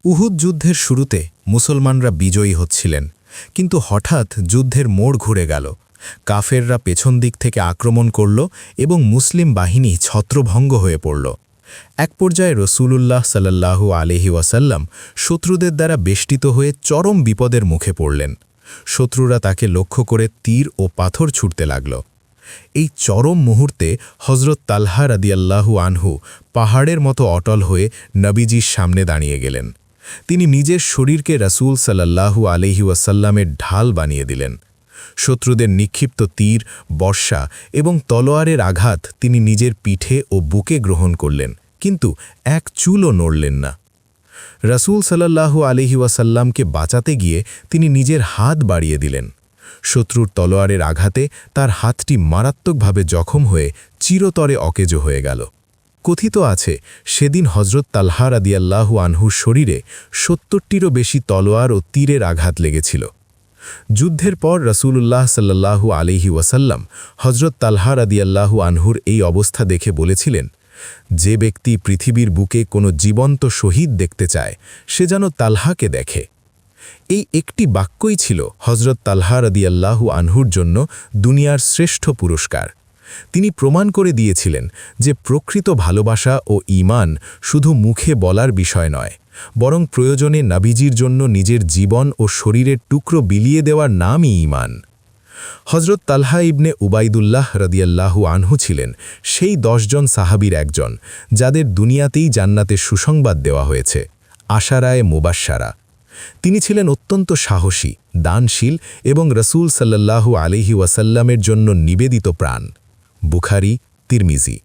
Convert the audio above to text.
উহুদ যুদ্ধের শুরুতে মুসলমানরা বিজয়ী হচ্ছিলেন, কিন্তু হঠাৎ যুদ্ধের মোড় ঘুরে গেল। কাফেররা পেছন দিক থেকে আক্রমণ করল এবং মুসলিম বাহিনী ছত্রভঙ্গ হয়ে পড়ল। এক পর্যায়ে রসূলুল্লাহ সাল্লাল্লাহু আলাইহি ওয়াসাল্লাম শত্রুদের দ্বারা বেষ্টিত হয়ে চরম বিপদের মুখে পড়লেন। শত্রুরা তাকে লক্ষ্য করে তীর ও পাথর ছুটতে লাগল। এই চরম মুহূর্তে হযরত তালহা রাদিয়াল্লাহু আনহু পাহাড়ের মতো অটল হয়ে নবীজির সামনে দাঁড়িয়ে গেলেন। তিনি নিজের শরীরকে রাসূল সাল্লাল্লাহু আলাইহি ওয়াসাল্লামের ঢাল বানিয়ে দিলেন। শত্রুদের নিক্ষিপ্ত তীর, বর্শা এবং তলোয়ারের আঘাত তিনি নিজের পিঠে ও বুকে গ্রহণ করলেন, কিন্তু এক চুলও নড়লেন না। রাসূল সাল্লাল্লাহু আলাইহি ওয়াসাল্লামকে বাঁচাতে গিয়ে তিনি নিজের হাত বাড়িয়ে দিলেন। শত্রুর তলোয়ারের আঘাতে তার হাতটি মারাত্মকভাবে জখম হয়ে চিরতরে অকেজো হয়ে গেল। কথিত আছে, সেদিন হযরত তালহা রাদিয়াল্লাহু আনহুর শরীরে ৭০টিরও বেশি তলোয়ার ও তীরের আঘাত লেগেছিল। যুদ্ধের পর রাসূলুল্লাহ সাল্লাল্লাহু আলাইহি ওয়াসাল্লাম হযরত তালহা রাদিয়াল্লাহু আনহুর এই অবস্থা দেখে বলেছিলেন, যে ব্যক্তি পৃথিবীর বুকে কোনো জীবন্ত শহীদ দেখতে চায়, সে যেন তালহাকে দেখে। এই একটি বাক্যই ছিল হযরত তালহা রাদিয়াল্লাহু আনহুর জন্য দুনিয়ার শ্রেষ্ঠ পুরস্কার। তিনি প্রমাণ করে দিয়েছিলেন যে প্রকৃত ভালোবাসা ও ঈমান শুধু মুখে বলার বিষয় নয়, বরং প্রয়োজনে নবীজির জন্য নিজের জীবন ও শরীরের টুকরো বিলিয়ে দেওয়ার নামই ঈমান। হযরত তালহা ইবনে উবাইদুল্লাহ রাদিয়াল্লাহু আনহু ছিলেন সেই ১০ জন সাহাবীর একজন, যাদের দুনিয়াতেই জান্নাতের সুসংবাদ দেওয়া হয়েছে, আশারায়ে মুবাশশারা। তিনি ছিলেন অত্যন্ত সাহসী, দানশীল এবং রাসূল সাল্লাল্লাহু আলাইহি ওয়াসাল্লামের জন্য নিবেদিত প্রাণ। বুখারী, তিরমিজি।